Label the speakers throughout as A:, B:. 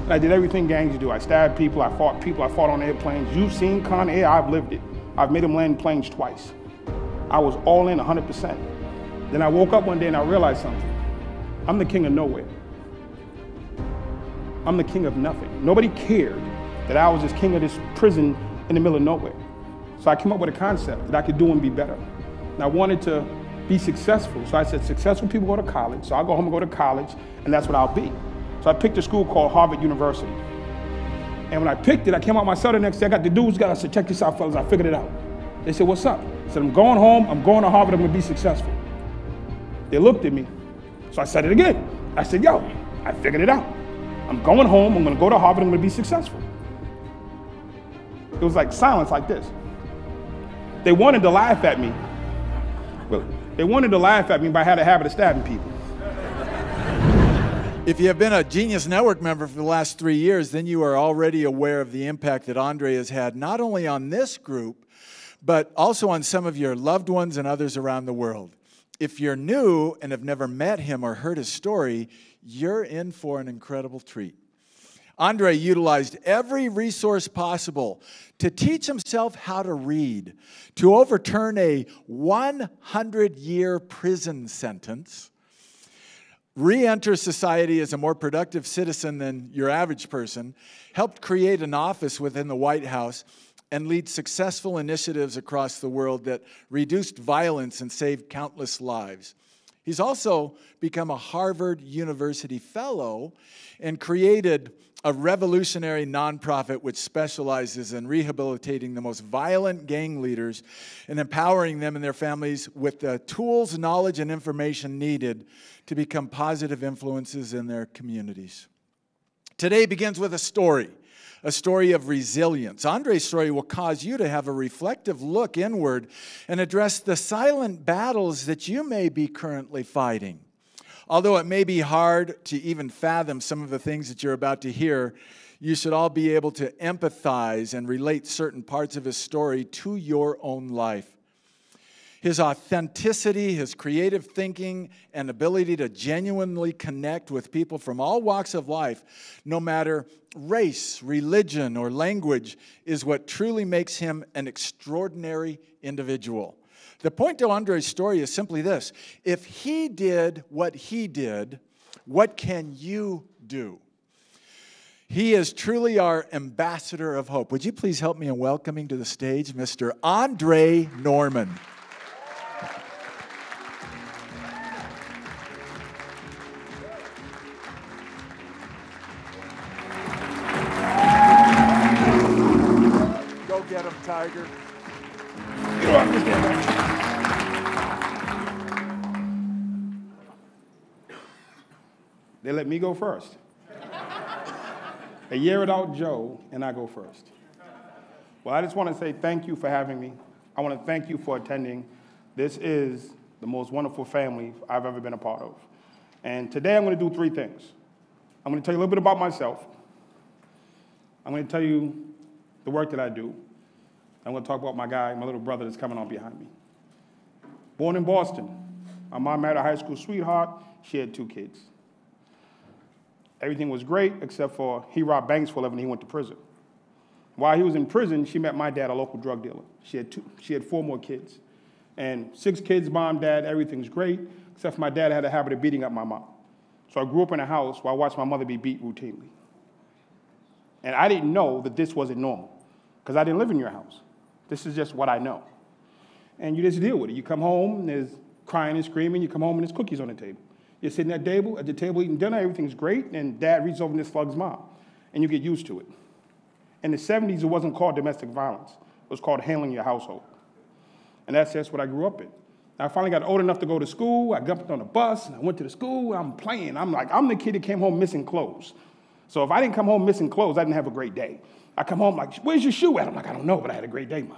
A: And I did everything gangs do. I stabbed people, I fought on airplanes. You've seen Con Air, I've lived it. I've made them land planes twice. I was all in 100%. Then I woke up one day and I realized something. I'm the king of nowhere. I'm the king of nothing. Nobody cared that I was this king of this prison in the middle of nowhere. So I came up with a concept that I could do and be better. And I wanted to be successful. So I said, successful people go to college, so I'll go home and go to college, and that's what I'll be. So I picked a school called Harvard University. And when I picked it, I came out my cell the next day, I got the dudes, I said, check this out, fellas, I figured it out. They said, what's up? I said, I'm going home, I'm going to Harvard, I'm gonna be successful. They looked at me, so I said it again. I said, yo, I figured it out. I'm going home, I'm gonna go to Harvard, I'm gonna be successful. It was like silence like this. They wanted to laugh at me. Well, they wanted to laugh at me, but I had a habit of stabbing people.
B: If you have been a Genius Network member for the last 3 years, then you are already aware of the impact that Andre has had, not only on this group, but also on some of your loved ones and others around the world. If you're new and have never met him or heard his story, you're in for an incredible treat. Andre utilized every resource possible to teach himself how to read, to overturn a 100-year prison sentence, re-enter society as a more productive citizen than your average person, helped create an office within the White House, and lead successful initiatives across the world that reduced violence and saved countless lives. He's also become a Harvard University fellow and created a revolutionary nonprofit which specializes in rehabilitating the most violent gang leaders and empowering them and their families with the tools, knowledge, and information needed to become positive influences in their communities. Today begins with a story of resilience. Andre's story will cause you to have a reflective look inward and address the silent battles that you may be currently fighting. Although it may be hard to even fathom some of the things that you're about to hear, you should all be able to empathize and relate certain parts of his story to your own life. His authenticity, his creative thinking, and ability to genuinely connect with people from all walks of life, no matter race, religion, or language, is what truly makes him an extraordinary individual. The point to Andre's story is simply this: if he did what he did, what can you do? He is truly our ambassador of hope. Would you please help me in welcoming to the stage Mr. Andre Norman? Go get him, Tiger.
A: You don't understand that. They let me go first. A year without Joe, and I go first. Well, I just want to say thank you for having me. I want to thank you for attending. This is the most wonderful family I've ever been a part of. And today I'm going to do 3 things. I'm going to tell you a little bit about myself. I'm going to tell you the work that I do. I'm going to talk about my guy, my little brother that's coming on behind me. Born in Boston. My mom married a high school sweetheart. She had 2 kids. Everything was great except for he robbed banks for a living and he went to prison. While he was in prison, she met my dad, a local drug dealer. She had 4 more kids. And 6 kids, mom, dad, everything's great, except for my dad had a habit of beating up my mom. So I grew up in a house where I watched my mother be beat routinely. And I didn't know that this wasn't normal, because I didn't live in your house. This is just what I know. And you just deal with it. You come home, and there's crying and screaming. You come home, and there's cookies on the table. You're sitting at the table eating dinner, everything's great, and dad reaches over and just slugs mom. And you get used to it. In the 70s, it wasn't called domestic violence. It was called handling your household. And that's just what I grew up in. I finally got old enough to go to school. I jumped on a bus, and I went to the school, and I'm playing. I'm the kid that came home missing clothes. So if I didn't come home missing clothes, I didn't have a great day. I come home like, where's your shoe at? I'm like, I don't know, but I had a great day, Mom.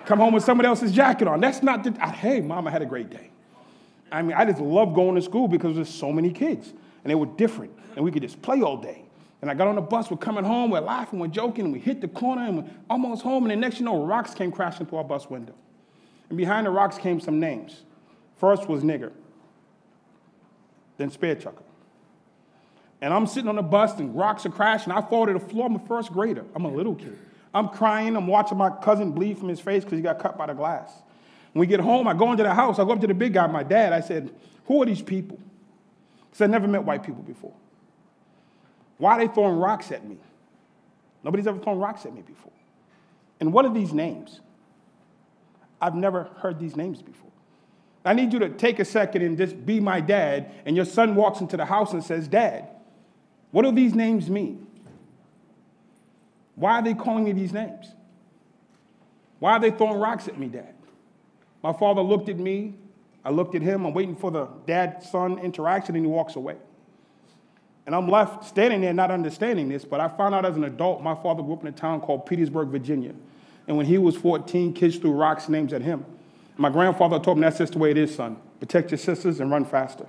A: Come home with somebody else's jacket on. That's not hey, Mom, I had a great day. I mean, I just love going to school because there's so many kids, and they were different, and we could just play all day. And I got on the bus, we're coming home, we're laughing, we're joking, and we hit the corner, and we're almost home, and the next you know, rocks came crashing through our bus window. And behind the rocks came some names. First was nigger, then spear chucker, And I'm sitting on the bus and rocks are crashing. I fall to the floor. I'm a first grader. I'm a little kid. I'm crying. I'm watching my cousin bleed from his face because he got cut by the glass. When we get home, I go into the house. I go up to the big guy, my dad. I said, who are these people? Because I never met white people before. Why are they throwing rocks at me? Nobody's ever thrown rocks at me before. And what are these names? I've never heard these names before. I need you to take a second and just be my dad, and your son walks into the house and says, Dad, what do these names mean? Why are they calling me these names? Why are they throwing rocks at me, Dad? My father looked at me. I looked at him. I'm waiting for the dad-son interaction, and he walks away. And I'm left standing there not understanding this, but I found out as an adult, my father grew up in a town called Petersburg, Virginia. And when he was 14, kids threw rocks names at him. My grandfather told him, that's just the way it is, son. Protect your sisters and run faster.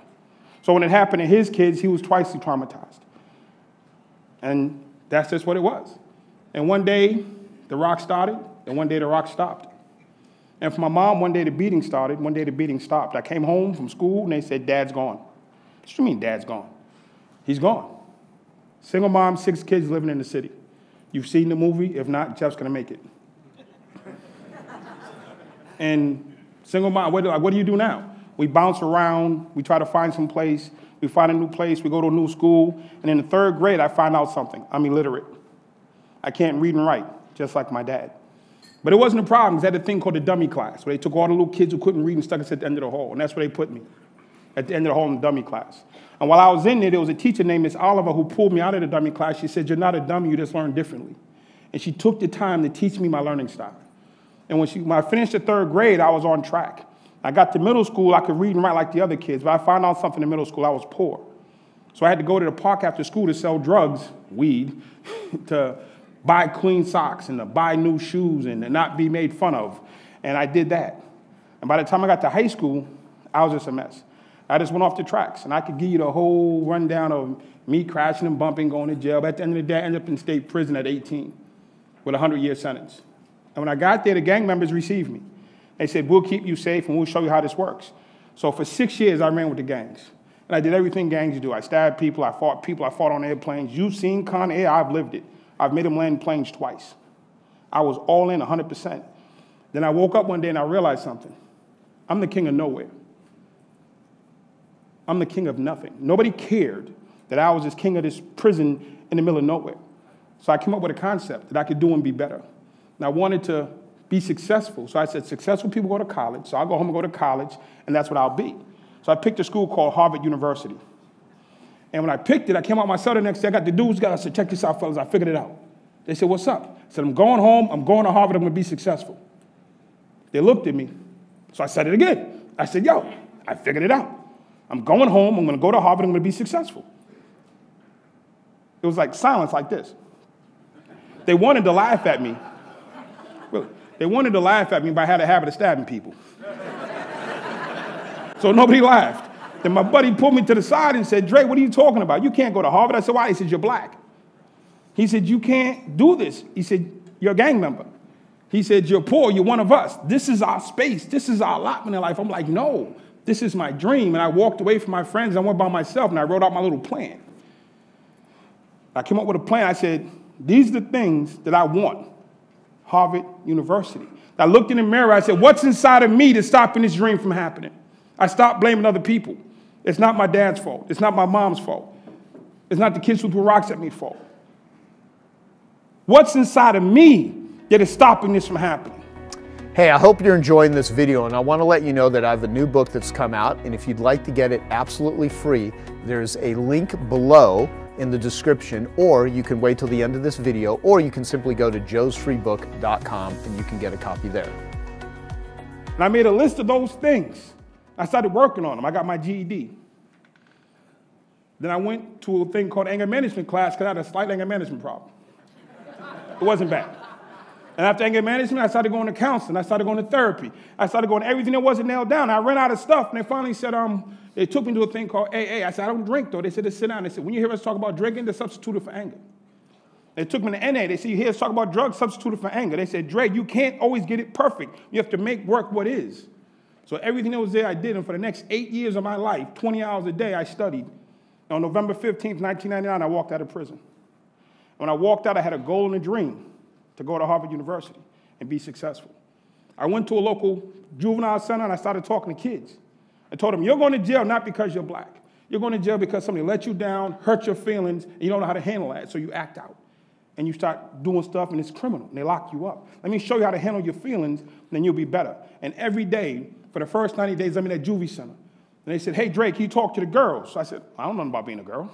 A: So when it happened to his kids, he was twice traumatized. And that's just what it was. And one day, the rock started, and one day the rock stopped. And for my mom, one day the beating started, one day the beating stopped. I came home from school, and they said, Dad's gone. What do you mean Dad's gone? He's gone. Single mom, 6 kids living in the city. You've seen the movie. If not, Jeff's going to make it. And single mom, what do you do now? We bounce around. We try to find some place. We find a new place. We go to a new school. And in the 3rd grade, I find out something. I'm illiterate. I can't read and write, just like my dad. But it wasn't a problem, because they had a thing called the dummy class, where they took all the little kids who couldn't read and stuck us at the end of the hall. And that's where they put me, at the end of the hall in the dummy class. And while I was in there was a teacher named Miss Oliver who pulled me out of the dummy class. She said, you're not a dummy, you just learn differently. And she took the time to teach me my learning style. And when I finished the 3rd grade, I was on track. I got to middle school, I could read and write like the other kids, but I found out something in middle school, I was poor. So I had to go to the park after school to sell drugs, weed, to buy clean socks and to buy new shoes and to not be made fun of. And I did that. And by the time I got to high school, I was just a mess. I just went off the tracks, and I could give you the whole rundown of me crashing and bumping, going to jail. But at the end of the day, I ended up in state prison at 18 with a 100-year sentence. And when I got there, the gang members received me. They said, we'll keep you safe, and we'll show you how this works. So for 6 years, I ran with the gangs. And I did everything gangs do. I stabbed people, I fought on airplanes. You've seen Con Air, I've lived it. I've made them land planes twice. I was all in 100%. Then I woke up one day and I realized something. I'm the king of nowhere. I'm the king of nothing. Nobody cared that I was this king of this prison in the middle of nowhere. So I came up with a concept that I could do and be better. And I wanted to be successful. So I said, successful people go to college, so I'll go home and go to college, and that's what I'll be. So I picked a school called Harvard University. And when I picked it, I came out my cell the next day. I got the dudes, I said, check this out, fellas. I figured it out. They said, what's up? I said, I'm going home. I'm going to Harvard. I'm going to be successful. They looked at me. So I said it again. I said, yo, I figured it out. I'm going home. I'm going to go to Harvard. I'm going to be successful. It was like silence like this. They wanted to laugh at me. Really, they wanted to laugh at me, but I had a habit of stabbing people. So nobody laughed. Then my buddy pulled me to the side and said, Dre, what are you talking about? You can't go to Harvard. I said, why? He said, you're black. He said, you can't do this. He said, you're a gang member. He said, you're poor. You're one of us. This is our space. This is our allotment in life. I'm like, no, this is my dream. And I walked away from my friends. I went by myself, and I wrote out my little plan. I came up with a plan. I said, these are the things that I want. Harvard University. I looked in the mirror. I said, what's inside of me that's stopping this dream from happening? I stopped blaming other people. It's not my dad's fault. It's not my mom's fault. It's not the kids who threw rocks at me fault. What's inside of me that is stopping this from happening?
C: Hey, I hope you're enjoying this video, and I want to let you know that I have a new book that's come out, and if you'd like to get it absolutely free, there's a link below in the description, or you can wait till the end of this video, or you can simply go to joesfreebook.com and you can get a copy there.
A: And I made a list of those things. I started working on them. I got my GED. Then I went to a thing called anger management class because I had a slight anger management problem. It wasn't bad. And after anger management, I started going to counseling. I started going to therapy. I started going to everything that wasn't nailed down. I ran out of stuff, and they finally said, they took me to a thing called AA. I said, I don't drink, though. They said, sit down. They said, when you hear us talk about drinking, they substituted for anger. They took me to NA. They said, you hear us talk about drugs, substituted for anger. They said, Dre, you can't always get it perfect. You have to make work what is. So everything that was there, I did. And for the next 8 years of my life, 20 hours a day, I studied And on November 15th, 1999, I walked out of prison. When I walked out, I had a goal and a dream to go to Harvard University and be successful. I went to a local juvenile center and I started talking to kids. I told them, you're going to jail not because you're black. You're going to jail because somebody let you down, hurt your feelings, and you don't know how to handle that, so you act out. And you start doing stuff, and it's criminal, and they lock you up. Let me show you how to handle your feelings, and then you'll be better. And every day, for the first 90 days, I'm in that juvie center. And they said, hey, Drake, can you talk to the girls? So I said, I don't know about being a girl.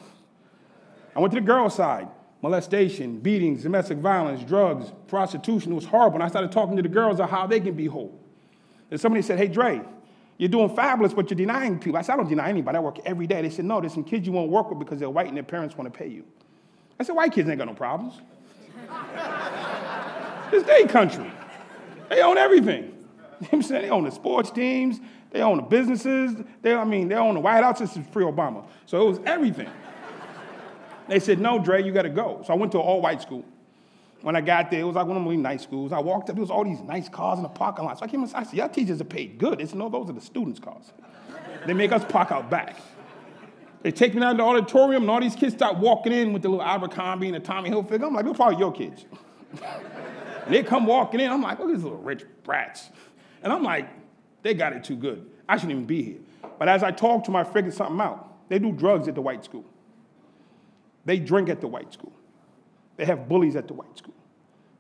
A: I went to the girls' side. Molestation, beatings, domestic violence, drugs, prostitution. It was horrible. And I started talking to the girls about how they can be whole. And somebody said, hey, Dre, you're doing fabulous, but you're denying people. I said, I don't deny anybody. I work every day. They said, no, there's some kids you won't work with because they're white and their parents want to pay you. I said, white kids ain't got no problems. It's their country. They own everything. You know what I'm saying? They own the sports teams. They own the businesses. They own the White House. This is pre-Obama. So it was everything. They said, no, Dre, you got to go. So I went to an all-white school. When I got there, it was like one of them really nice schools. I walked up, there was all these nice cars in the parking lot. So I came inside, I said, y'all teachers are paid good. They said, no, those are the students' cars. They make us park out back. They take me down to the auditorium, and all these kids start walking in with the little Abercrombie and the Tommy Hilfiger. I'm like, they're probably your kids. And they come walking in. I'm like, look at these little rich brats. And I'm like, they got it too good. I shouldn't even be here. But as I talked to them, I figured something out. They do drugs at the white school. They drink at the white school. They have bullies at the white school.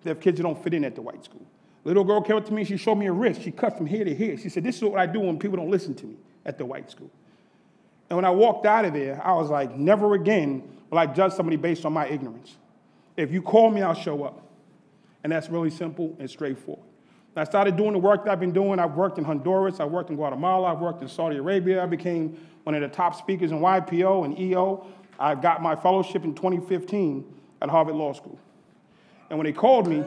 A: They have kids that don't fit in at the white school. Little girl came up to me, she showed me a wrist. She cut from here to here. She said, this is what I do when people don't listen to me at the white school. And when I walked out of there, I was like, never again will I judge somebody based on my ignorance. If you call me, I'll show up. And that's really simple and straightforward. And I started doing the work that I've been doing. I've worked in Honduras. I've worked in Guatemala. I've worked in Saudi Arabia. I became one of the top speakers in YPO and EO. I got my fellowship in 2015 at Harvard Law School. And when they called me,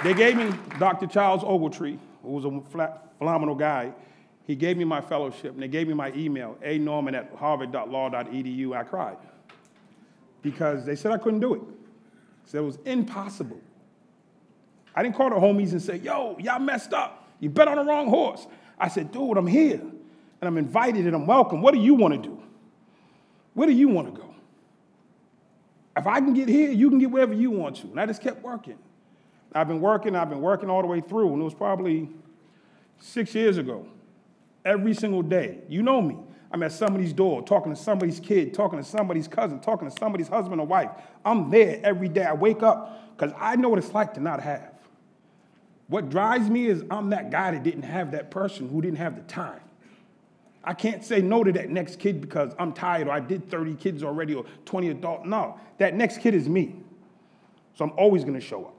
A: they gave me Dr. Charles Ogletree, who was a phenomenal guy. He gave me my fellowship, and they gave me my email, anorman@harvard.law.edu. I cried because they said I couldn't do it. They said it was impossible. I didn't call the homies and say, yo, y'all messed up. You bet on the wrong horse. I said, dude, I'm here, and I'm invited, and I'm welcome. What do you want to do? Where do you want to go? If I can get here, you can get wherever you want to. And I just kept working. I've been working all the way through, and it was probably 6 years ago. Every single day. You know me. I'm at somebody's door, talking to somebody's kid, talking to somebody's cousin, talking to somebody's husband or wife. I'm there every day. I wake up because I know what it's like to not have. What drives me is I'm that guy that didn't have that person who didn't have the time. I can't say no to that next kid because I'm tired or I did 30 kids already or 20 adults. No, that next kid is me. So I'm always going to show up.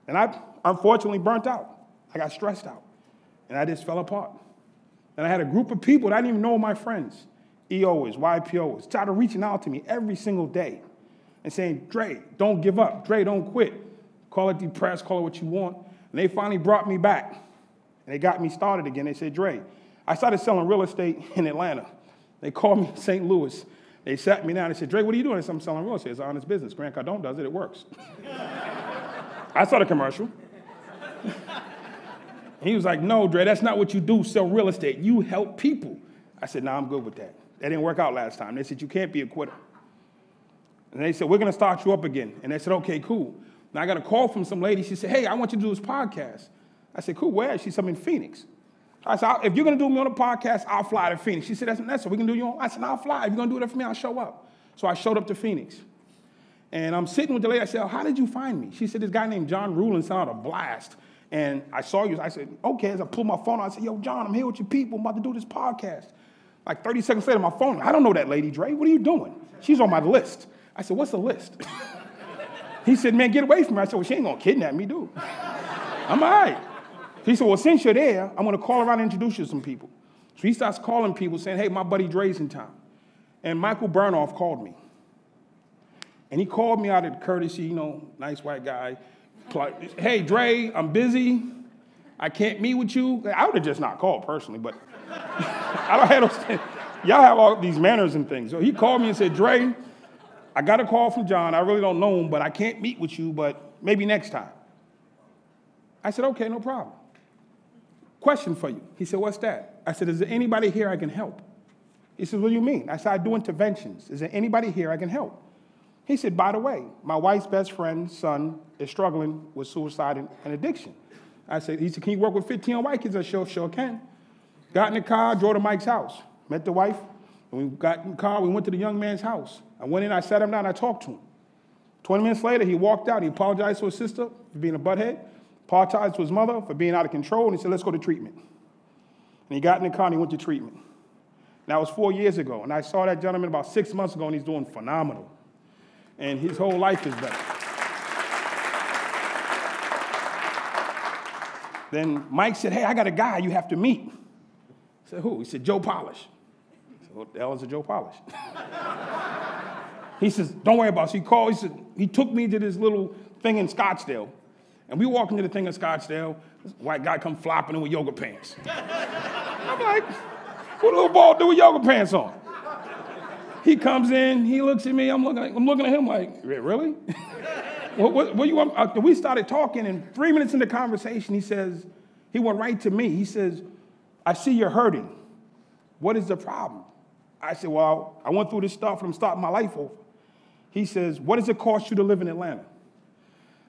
A: And I unfortunately burnt out. I got stressed out. And I just fell apart. And I had a group of people that I didn't even know were my friends, EOers, YPOers, started reaching out to me every single day and saying, Dre, don't give up. Dre, don't quit. Call it depressed, call it what you want. And they finally brought me back. And they got me started again. They said, Dre, I started selling real estate in Atlanta. They called me in St. Louis. They sat me down and said, Dre, what are you doing? I said, I'm selling real estate. It's an honest business. Grant Cardone does it. It works. I saw the commercial. He was like, no, Dre, that's not what you do, sell real estate. You help people. I said, no, I'm good with that. That didn't work out last time. They said, you can't be a quitter. And they said, we're going to start you up again. And they said, okay, cool. Now I got a call from some lady. She said, hey, I want you to do this podcast. I said, cool, where? She said, I'm in Phoenix. I said, if you're going to do me on a podcast, I'll fly to Phoenix. She said, that's what we can do you on. I said, I'll fly. If you're going to do it for me, I'll show up. So I showed up to Phoenix. And I'm sitting with the lady. I said, how did you find me? She said, this guy named John Rulin sounded a blast. And I saw you. I said, okay. As I pulled my phone out, I said, yo, John, I'm here with your people. I'm about to do this podcast. Like 30 seconds later, my phone, I don't know that lady, Dre. What are you doing? She's on my list. I said, what's the list? He said, man, get away from her. I said, well, she ain't going to kidnap me, dude. I'm all right. He said, well, since you're there, I'm going to call around and introduce you to some people. So he starts calling people saying, hey, my buddy Dre's in town. And Michael Burnoff called me. And he called me out of courtesy, you know, nice white guy. Hey, Dre, I'm busy. I can't meet with you. I would have just not called personally, but I don't have those. Y'all have all these manners and things. So he called me and said, Dre, I got a call from John. I really don't know him, but I can't meet with you, but maybe next time. I said, okay, no problem. question for you. He said, what's that? I said, is there anybody here I can help? He said, what do you mean? I said, I do interventions. Is there anybody here I can help? He said, by the way, my wife's best friend's son is struggling with suicide and addiction. I said, he said, can you work with 15 white kids? I said, sure can. Got in the car, drove to Mike's house, met the wife, and we got in the car, we went to the young man's house. I went in, I sat him down, I talked to him. 20 minutes later, he walked out, he apologized to his sister for being a butthead, apologized to his mother for being out of control, and he said, let's go to treatment. And he got in the car and he went to treatment. And that was 4 years ago, and I saw that gentleman about 6 months ago, and he's doing phenomenal. And his whole life is better. Then Mike said, hey, I got a guy you have to meet. I said, who? He said, Joe Polish. I said, what the hell is a Joe Polish? He says, don't worry about it. So he called, he said, he took me to this little thing in Scottsdale. And we walk into the thing in Scottsdale, this white guy come flopping in with yoga pants. I'm like, what a little ball do with yoga pants on? He comes in, he looks at me, I'm looking at him like, really? What you want? We started talking, and 3 minutes into the conversation, he went right to me. He says, I see you're hurting. What is the problem? I said, well, I went through this stuff, and I'm starting my life over. He says, what does it cost you to live in Atlanta?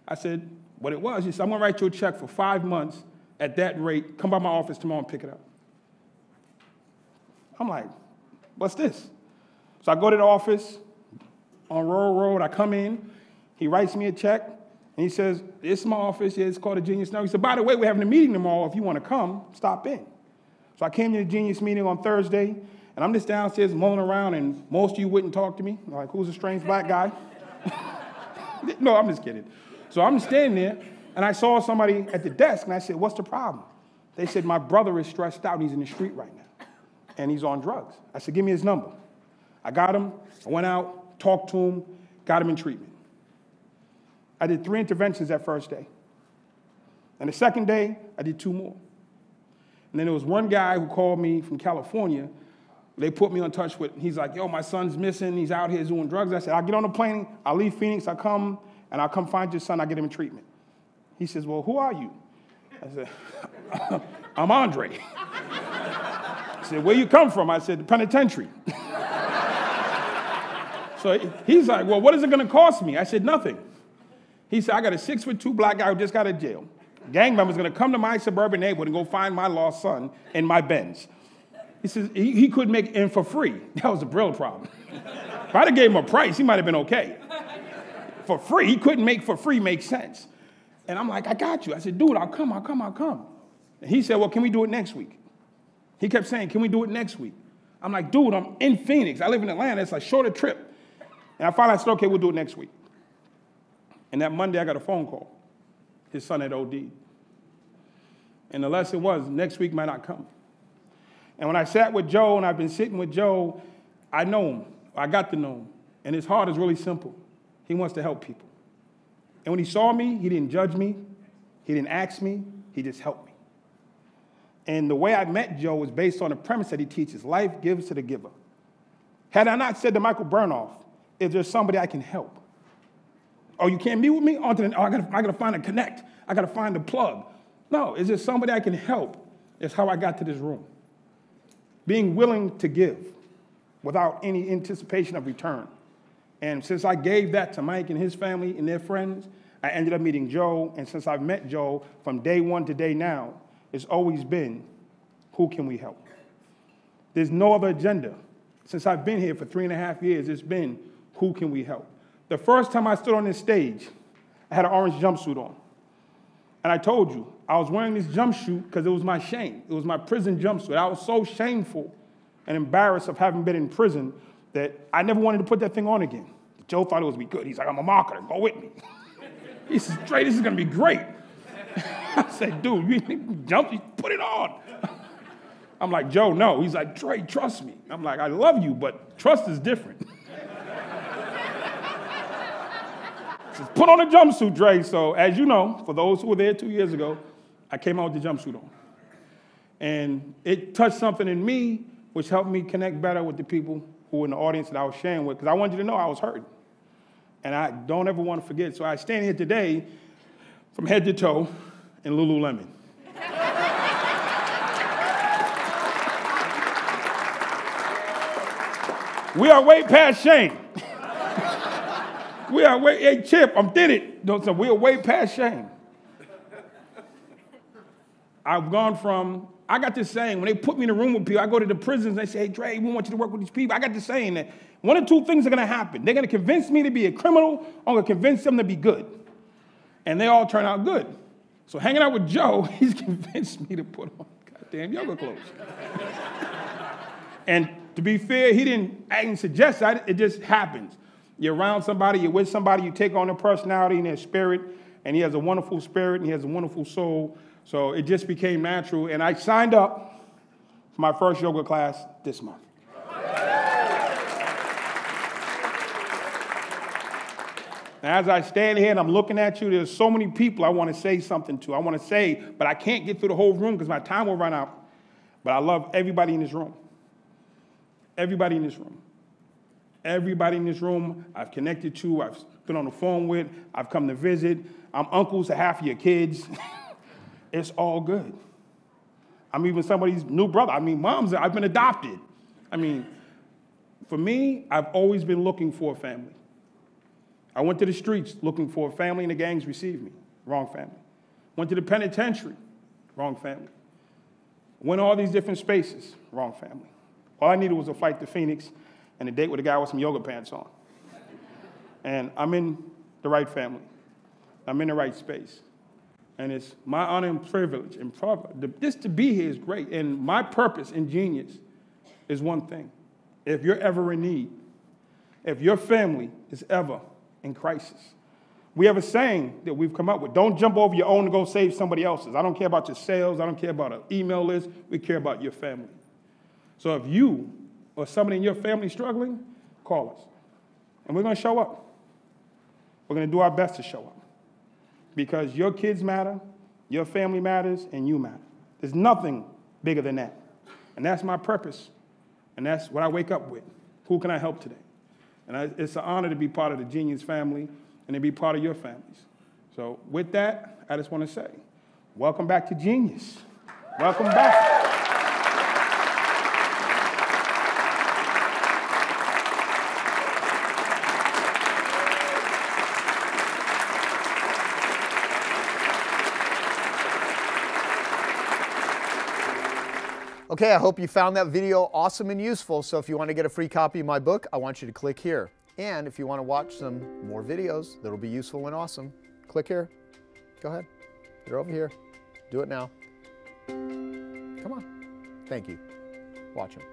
A: I said, what it was. He said, I'm going to write you a check for 5 months at that rate. Come by my office tomorrow and pick it up. I'm like, what's this? So I go to the office on Rural Road. I come in. He writes me a check, and he says, this is my office. Yeah, it's called a Genius Network. He said, by the way, we're having a meeting tomorrow. If you want to come, stop in. So I came to the Genius meeting on Thursday, and I'm just downstairs mulling around, and most of you wouldn't talk to me. Like, who's a strange black guy? No, I'm just kidding. So I'm standing there, and I saw somebody at the desk, and I said, what's the problem? They said, my brother is stressed out. He's in the street right now, and he's on drugs. I said, give me his number. I got him. I went out, talked to him, got him in treatment. I did 3 interventions that first day. And the second day, I did 2 more. And then there was one guy who called me from California. They put me in touch with, he's like, yo, my son's missing. He's out here doing drugs. I said, I'll get on the plane. I'll leave Phoenix. I'll come find your son. I'll get him in treatment. He says, well, who are you? I said, I'm Andre. He said, where you come from? I said, the penitentiary. So he's like, well, what is it going to cost me? I said, nothing. He said, I got a 6'2" black guy who just got out of jail. Gang members going to come to my suburban neighborhood and go find my lost son in my Benz. He says he couldn't make it in for free. That was a real problem. If I'd have gave him a price, he might have been okay. For free, he couldn't make for free make sense. And I'm like, I got you. I said, dude, I'll come. And he said, well, can we do it next week? He kept saying, can we do it next week? I'm like, dude, I'm in Phoenix. I live in Atlanta. It's a shorter trip. And I finally said, okay, we'll do it next week. And that Monday, I got a phone call. His son had OD'd. And the lesson was, next week might not come. And when I sat with Joe, and I've been sitting with Joe, I know him. I got to know him. And his heart is really simple. He wants to help people. And when he saw me, he didn't judge me. He didn't ask me. He just helped me. And the way I met Joe was based on the premise that he teaches, life gives to the giver. Had I not said to Michael Burnoff, is there somebody I can help? Oh, you can't meet with me? I gotta find a connect. I gotta find a plug. No, is there somebody I can help? It's how I got to this room. Being willing to give without any anticipation of return. And since I gave that to Mike and his family and their friends, I ended up meeting Joe. And since I've met Joe, from day one to day now, it's always been, who can we help? There's no other agenda. Since I've been here for 3.5 years, it's been, who can we help? The first time I stood on this stage, I had an orange jumpsuit on. And I told you, I was wearing this jumpsuit because it was my shame. It was my prison jumpsuit. I was so shameful and embarrassed of having been in prison that I never wanted to put that thing on again. Joe thought it was be good. He's like, I'm a marketer. Go with me. He says, Trey, this is going to be great. I said, dude, you put it on. I'm like, Joe, no. He's like, Trey, trust me. I'm like, I love you, but trust is different. Just put on a jumpsuit, Dre. So as you know, for those who were there 2 years ago, I came out with the jumpsuit on. And it touched something in me which helped me connect better with the people who were in the audience that I was sharing with, because I wanted you to know I was hurting. And I don't ever want to forget. So I stand here today from head to toe in Lululemon. We are way past shame. We are way, hey, Chip, I'm did it. No, so we are way past shame. I've gone from, I got this saying, when they put me in a room with people, I go to the prisons, they say, hey, Dre, we want you to work with these people. I got this saying that one of two things are going to happen. They're going to convince me to be a criminal, or I'm going to convince them to be good. And they all turn out good. So hanging out with Joe, he's convinced me to put on goddamn yoga clothes. And to be fair, he didn't suggest that. It just happens. You're around somebody, you're with somebody, you take on their personality and their spirit, and he has a wonderful spirit and he has a wonderful soul. So it just became natural. And I signed up for my first yoga class this month. Now, as I stand here and I'm looking at you, there's so many people I want to say something to. I want to say, but I can't get through the whole room because my time will run out. But I love everybody in this room. Everybody in this room. Everybody in this room I've connected to, I've been on the phone with, I've come to visit. I'm uncles to half of your kids. It's all good. I'm even somebody's new brother. I mean, I've been adopted. I mean, for me, I've always been looking for a family. I went to the streets looking for a family, and the gangs received me. Wrong family. Went to the penitentiary. Wrong family. Went all these different spaces. Wrong family. All I needed was a flight to Phoenix and a date with a guy with some yoga pants on. And I'm in the right family. I'm in the right space. And it's my honor and privilege. And just to be here is great. And my purpose in Genius is one thing. If you're ever in need, if your family is ever in crisis, we have a saying that we've come up with. Don't jump over your own to go save somebody else's. I don't care about your sales. I don't care about an email list. We care about your family. So if you or somebody in your family is struggling, call us. And we're going to show up. We're going to do our best to show up. Because your kids matter, your family matters, and you matter. There's nothing bigger than that. And that's my purpose. And that's what I wake up with. Who can I help today? And it's an honor to be part of the Genius family and to be part of your families. So with that, I just want to say, welcome back to Genius. Welcome back.
C: Okay, I hope you found that video awesome and useful. So if you want to get a free copy of my book, I want you to click here. And if you want to watch some more videos that'll be useful and awesome, click here. Go ahead. You're over here. Do it now. Come on. Thank you. Watch them.